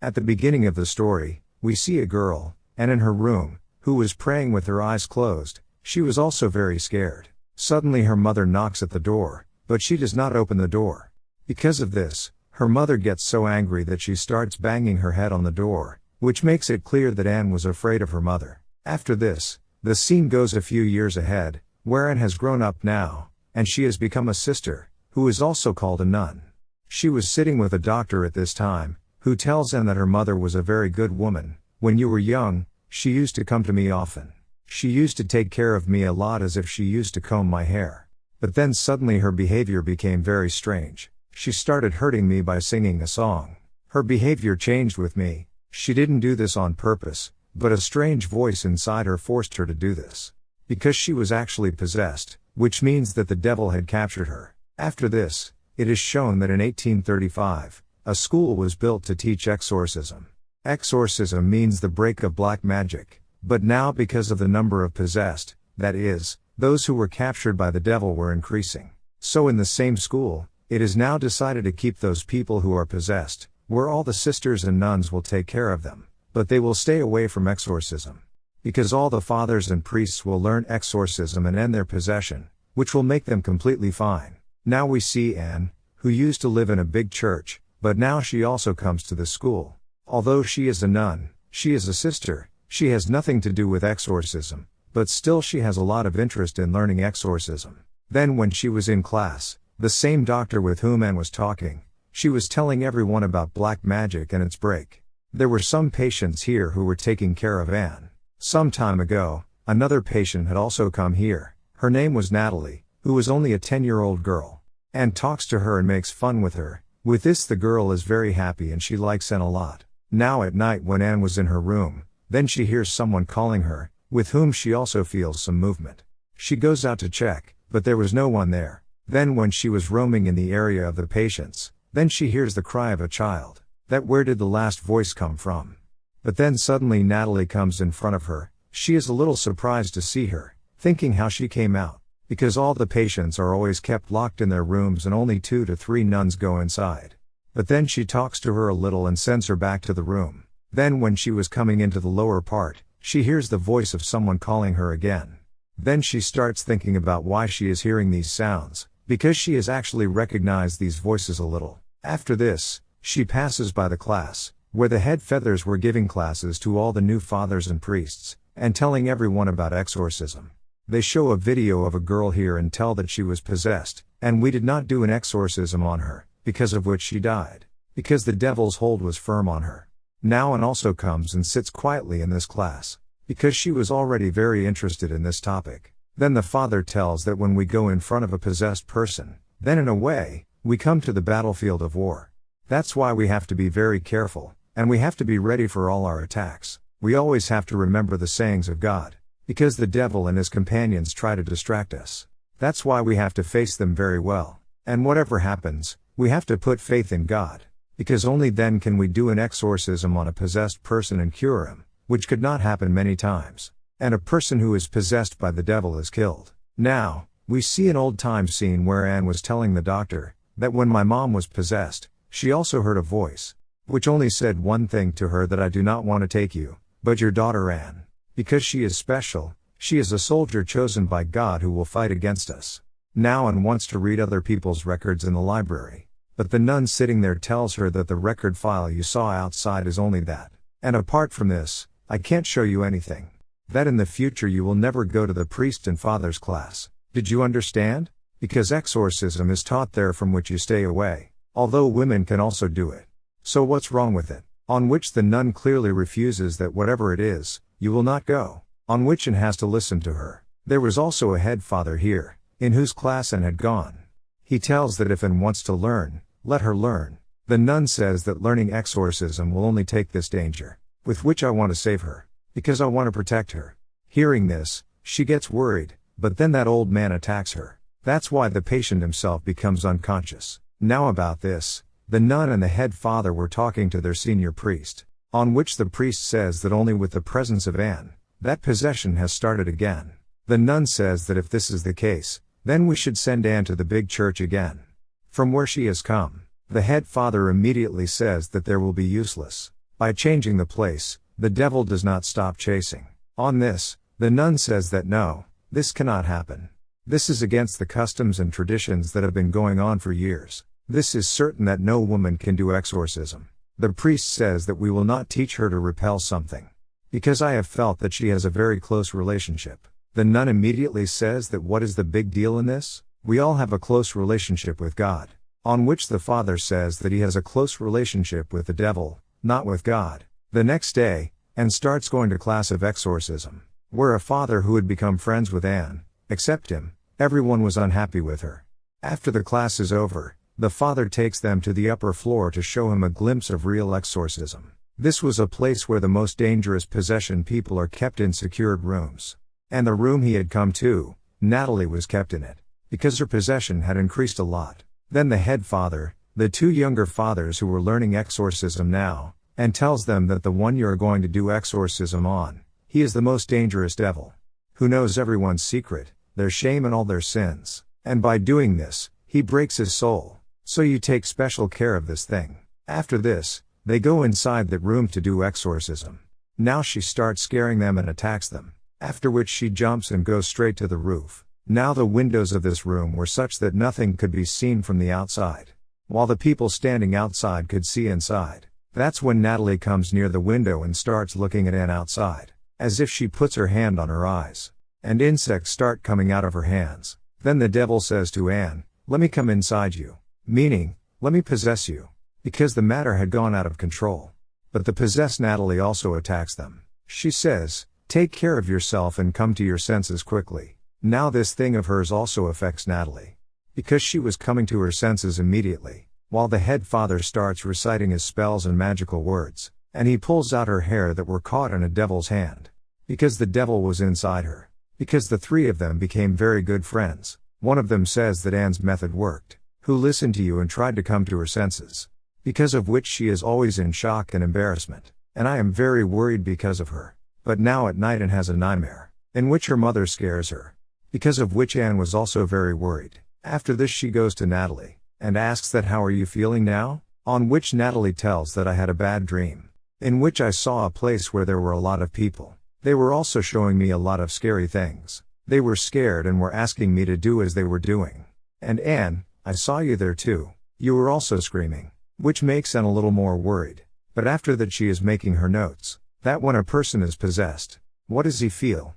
At the beginning of the story, we see a girl, and in her room, who was praying with her eyes closed. She was also very scared. Suddenly her mother knocks at the door, but she does not open the door. Because of this, her mother gets so angry that she starts banging her head on the door, which makes it clear that Anne was afraid of her mother. After this, the scene goes a few years ahead, where Anne has grown up now, and she has become a sister, who is also called a nun. She was sitting with a doctor at this time, who tells Anne that her mother was a very good woman. When you were young, she used to come to me often. She used to take care of me a lot as if she used to comb my hair. But then suddenly her behavior became very strange. She started hurting me by singing a song. Her behavior changed with me. She didn't do this on purpose, but a strange voice inside her forced her to do this. Because she was actually possessed, which means that the devil had captured her. After this, it is shown that in 1835, a school was built to teach exorcism. Exorcism means the break of black magic, but now because of the number of possessed, that is, those who were captured by the devil were increasing. So in the same school, it is now decided to keep those people who are possessed, where all the sisters and nuns will take care of them, but they will stay away from exorcism. Because all the fathers and priests will learn exorcism and end their possession, which will make them completely fine. Now we see Anne, who used to live in a big church, but now she also comes to the school. Although she is a nun, she is a sister, she has nothing to do with exorcism, but still she has a lot of interest in learning exorcism. Then when she was in class, the same doctor with whom Anne was talking, she was telling everyone about black magic and its break. There were some patients here who were taking care of Anne. Some time ago, another patient had also come here. Her name was Natalie, who was only a 10-year-old girl. Anne talks to her and makes fun with her. With this the girl is very happy and she likes Anne a lot. Now at night when Anne was in her room, then she hears someone calling her, with whom she also feels some movement. She goes out to check, but there was no one there. Then when she was roaming in the area of the patients, then she hears the cry of a child. That where did the last voice come from? But then suddenly Natalie comes in front of her. She is a little surprised to see her, thinking how she came out. Because all the patients are always kept locked in their rooms and only 2 to 3 nuns go inside. But then she talks to her a little and sends her back to the room. Then when she was coming into the lower part, she hears the voice of someone calling her again. Then she starts thinking about why she is hearing these sounds, because she has actually recognized these voices a little. After this, she passes by the class, where the head feathers were giving classes to all the new fathers and priests, and telling everyone about exorcism. They show a video of a girl here and tell that she was possessed, and we did not do an exorcism on her, because of which she died. Because the devil's hold was firm on her. Now Anne also comes and sits quietly in this class, because she was already very interested in this topic. Then the father tells that when we go in front of a possessed person, then in a way, we come to the battlefield of war. That's why we have to be very careful, and we have to be ready for all our attacks. We always have to remember the sayings of God. Because the devil and his companions try to distract us. That's why we have to face them very well. And whatever happens, we have to put faith in God. Because only then can we do an exorcism on a possessed person and cure him, which could not happen many times. And a person who is possessed by the devil is killed. Now, we see an old-time scene where Anne was telling the doctor that when my mom was possessed, she also heard a voice, which only said one thing to her, that I do not want to take you, but your daughter Anne. Because she is special, she is a soldier chosen by God who will fight against us. Now Anne wants to read other people's records in the library. But the nun sitting there tells her that the record file you saw outside is only that. And apart from this, I can't show you anything. That in the future you will never go to the priest and father's class. Did you understand? Because exorcism is taught there, from which you stay away. Although women can also do it. So what's wrong with it? On which the nun clearly refuses that whatever it is, you will not go. On which Anne has to listen to her. There was also a head father here, in whose class Anne had gone. He tells that if Anne wants to learn, let her learn. The nun says that learning exorcism will only take this danger, with which I want to save her, because I want to protect her. Hearing this, she gets worried, but then that old man attacks her. That's why the patient himself becomes unconscious. Now about this, the nun and the head father were talking to their senior priest. On which the priest says that only with the presence of Anne, that possession has started again. The nun says that if this is the case, then we should send Anne to the big church again, from where she has come. The head father immediately says that there will be useless. By changing the place, the devil does not stop chasing. On this, the nun says that no, this cannot happen. This is against the customs and traditions that have been going on for years. This is certain that no woman can do exorcism. The priest says that we will not teach her to repel something. Because I have felt that she has a very close relationship. The nun immediately says that what is the big deal in this? We all have a close relationship with God. On which the father says that he has a close relationship with the devil, not with God. The next day, Anne starts going to class of exorcism, where a father who had become friends with Anne, except him, everyone was unhappy with her. After the class is over, the father takes them to the upper floor to show him a glimpse of real exorcism. This was a place where the most dangerous possession people are kept in secured rooms. And the room he had come to, Natalie was kept in it, because her possession had increased a lot. Then the head father, the two younger fathers who were learning exorcism now, and tells them that the one you are going to do exorcism on, he is the most dangerous devil, who knows everyone's secret, their shame and all their sins, and by doing this, he breaks his soul. So you take special care of this thing. After this, they go inside that room to do exorcism. Now she starts scaring them and attacks them, after which she jumps and goes straight to the roof. Now the windows of this room were such that nothing could be seen from the outside, while the people standing outside could see inside. That's when Natalie comes near the window and starts looking at Anne outside, as if she puts her hand on her eyes, and insects start coming out of her hands. Then the devil says to Anne, "Let me come inside you," meaning, let me possess you, because the matter had gone out of control. But the possessed Natalie also attacks them. She says, "Take care of yourself and come to your senses quickly." Now this thing of hers also affects Natalie, because she was coming to her senses immediately, while the head father starts reciting his spells and magical words, and he pulls out her hair that were caught in a devil's hand, because the devil was inside her. Because the three of them became very good friends. One of them says that Anne's method worked, who listened to you and tried to come to her senses, because of which she is always in shock and embarrassment, and I am very worried because of her. But now at night Anne has a nightmare, in which her mother scares her, because of which Anne was also very worried. After this she goes to Natalie, and asks that how are you feeling now? On which Natalie tells that I had a bad dream, in which I saw a place where there were a lot of people. They were also showing me a lot of scary things. They were scared and were asking me to do as they were doing. And Anne, I saw you there too. You were also screaming, which makes Anne a little more worried. But after that she is making her notes, that when a person is possessed, what does he feel?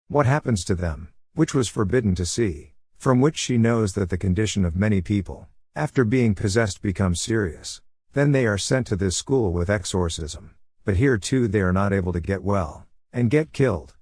What happens to them? Which was forbidden to see. From which she knows that the condition of many people, after being possessed, becomes serious. Then they are sent to this school with exorcism. But here too they are not able to get well, and get killed.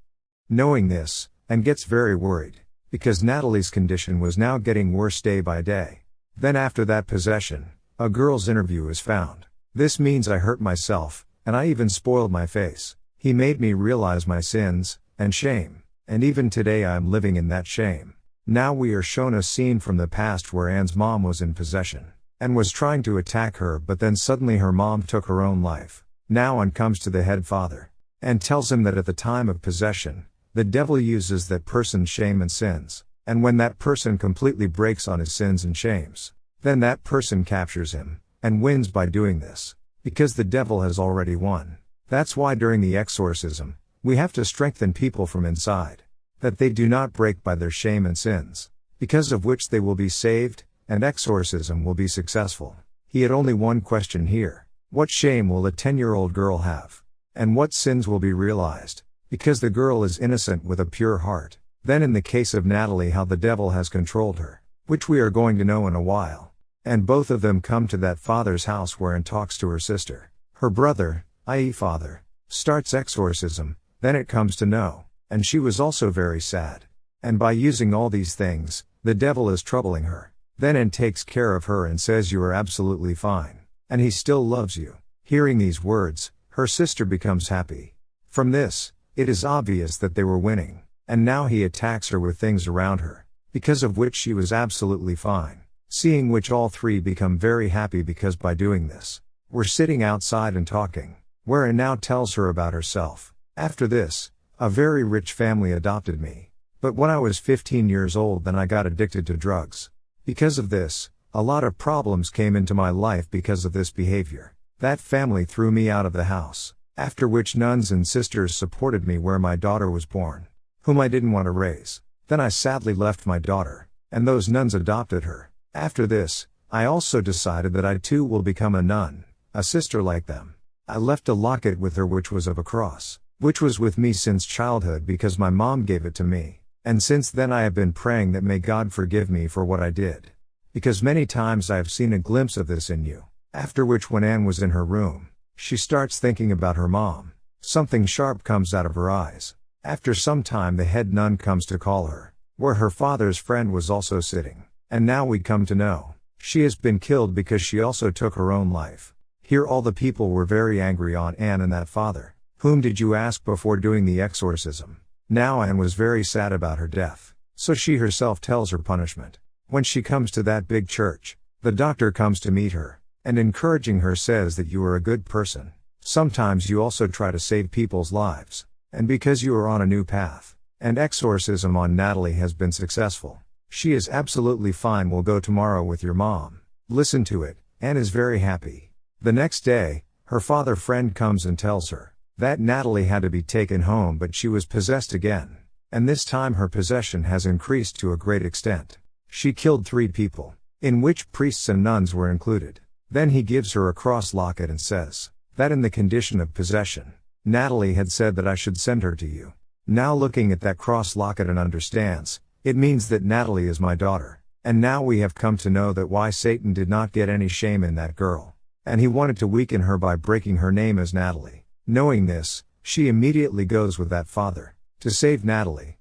Knowing this, Anne gets very worried, because Natalie's condition was now getting worse day by day. Then after that possession, a girl's interview is found. This means I hurt myself, and I even spoiled my face. He made me realize my sins, and shame, and even today I am living in that shame. Now we are shown a scene from the past where Anne's mom was in possession, and was trying to attack her, but then suddenly her mom took her own life. Now Anne comes to the head father, and tells him that at the time of possession, the devil uses that person's shame and sins, and when that person completely breaks on his sins and shames, then that person captures him, and wins by doing this, because the devil has already won. That's why during the exorcism, we have to strengthen people from inside, that they do not break by their shame and sins, because of which they will be saved, and exorcism will be successful. He had only one question here: what shame will a 10-year-old girl have? And what sins will be realized? Because the girl is innocent with a pure heart. Then in the case of Natalie, how the devil has controlled her, which we are going to know in a while. And both of them come to that father's house where Anne talks to her sister. Her brother, i.e. father, starts exorcism, then it comes to no, and she was also very sad. And by using all these things, the devil is troubling her. Then Anne takes care of her and says you are absolutely fine, and he still loves you. Hearing these words, her sister becomes happy. From this, it is obvious that they were winning, and now he attacks her with things around her, because of which she was absolutely fine. Seeing which all three become very happy, because by doing this, we're sitting outside and talking, where Anne now tells her about herself. After this, a very rich family adopted me. But when I was 15 years old, then I got addicted to drugs. Because of this, a lot of problems came into my life because of this behavior. That family threw me out of the house, after which nuns and sisters supported me where my daughter was born, whom I didn't want to raise. Then I sadly left my daughter, and those nuns adopted her. After this, I also decided that I too will become a nun, a sister like them. I left a locket with her which was of a cross, which was with me since childhood because my mom gave it to me. And since then I have been praying that may God forgive me for what I did. Because many times I have seen a glimpse of this in you. After which when Anne was in her room, she starts thinking about her mom. Something sharp comes out of her eyes. After some time the head nun comes to call her, where her father's friend was also sitting. And now we come to know, she has been killed because she also took her own life. Here all the people were very angry on Anne and that father. Whom did you ask before doing the exorcism? Now Anne was very sad about her death, so she herself tells her punishment. When she comes to that big church, the doctor comes to meet her, and encouraging her says that you are a good person. Sometimes you also try to save people's lives, and because you are on a new path, and exorcism on Natalie has been successful. She is absolutely fine. We'll go tomorrow with your mom. Listen to it, Anne is very happy. The next day, her father friend comes and tells her that Natalie had to be taken home but she was possessed again, and this time her possession has increased to a great extent. She killed 3 people, in which priests and nuns were included. Then he gives her a cross locket and says that in the condition of possession, Natalie had said that I should send her to you. Now looking at that cross locket and understands, it means that Natalie is my daughter, and now we have come to know that why Satan did not get any shame in that girl, and he wanted to weaken her by breaking her name as Natalie. Knowing this, she immediately goes with that father to save Natalie,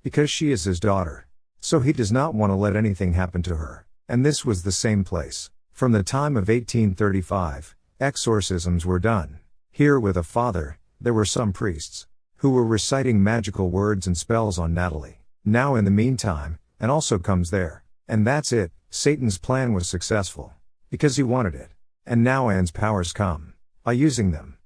because she is his daughter. So he does not want to let anything happen to her. And this was the same place. From the time of 1835, exorcisms were done. Here with a father, there were some priests who were reciting magical words and spells on Natalie. Now in the meantime, Anne also comes there. And that's it, Satan's plan was successful. Because he wanted it. And now Anne's powers come by using them.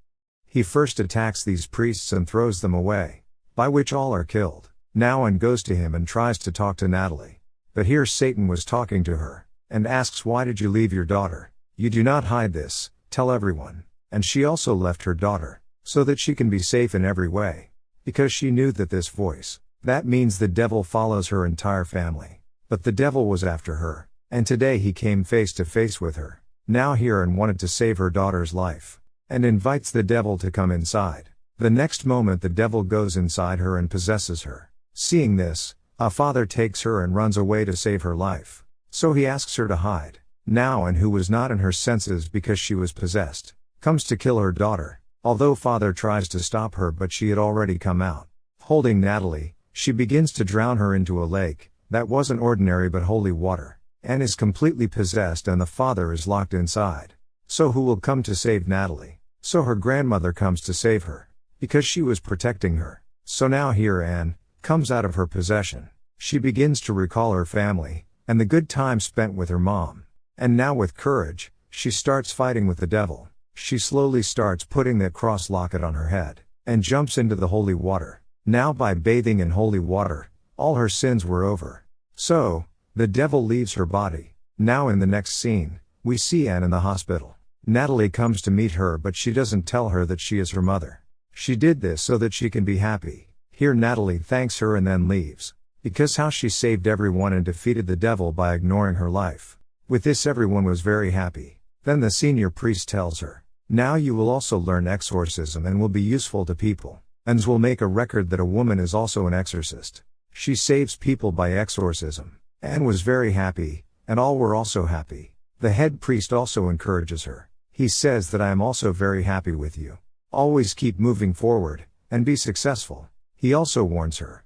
He first attacks these priests and throws them away, by which all are killed. Now Anne goes to him and tries to talk to Natalie. But here Satan was talking to her, and asks, why did you leave your daughter? You do not hide this, tell everyone. And she also left her daughter, so that she can be safe in every way. Because she knew that this voice, that means the devil follows her entire family. But the devil was after her, and today he came face to face with her. Now here Anne wanted to save her daughter's life, and invites the devil to come inside. The next moment the devil goes inside her and possesses her. Seeing this, a father takes her and runs away to save her life. So he asks her to hide. Now Anne, who was not in her senses because she was possessed, comes to kill her daughter, although father tries to stop her but she had already come out. Holding Natalie, she begins to drown her into a lake, that wasn't ordinary but holy water. Anne is completely possessed and the father is locked inside. So who will come to save Natalie? So her grandmother comes to save her, because she was protecting her. So now here Anne comes out of her possession. She begins to recall her family, and the good time spent with her mom. And now with courage, she starts fighting with the devil. She slowly starts putting that cross locket on her head, and jumps into the holy water. Now by bathing in holy water, all her sins were over. So, the devil leaves her body. Now in the next scene, we see Anne in the hospital. Natalie comes to meet her but she doesn't tell her that she is her mother. She did this so that she can be happy. Here Natalie thanks her and then leaves. Because how she saved everyone and defeated the devil by ignoring her life. With this everyone was very happy. Then the senior priest tells her, now you will also learn exorcism and will be useful to people. And will make a record that a woman is also an exorcist. She saves people by exorcism. Anne was very happy, and all were also happy. The head priest also encourages her. He says that I am also very happy with you. Always keep moving forward, and be successful. He also warns her.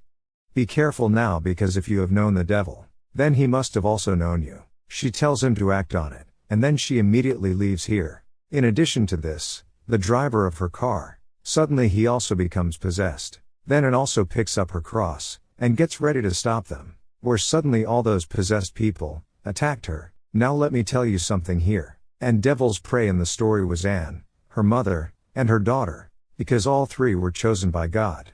Be careful now because if you have known the devil, then he must have also known you. She tells him to act on it, and then she immediately leaves here. In addition to this, the driver of her car, suddenly he also becomes possessed. Then Anne also picks up her cross, and gets ready to stop them. Where suddenly all those possessed people attacked her. Now let me tell you something here. And devil's prey in the story was Anne, her mother, and her daughter, because all 3 were chosen by God.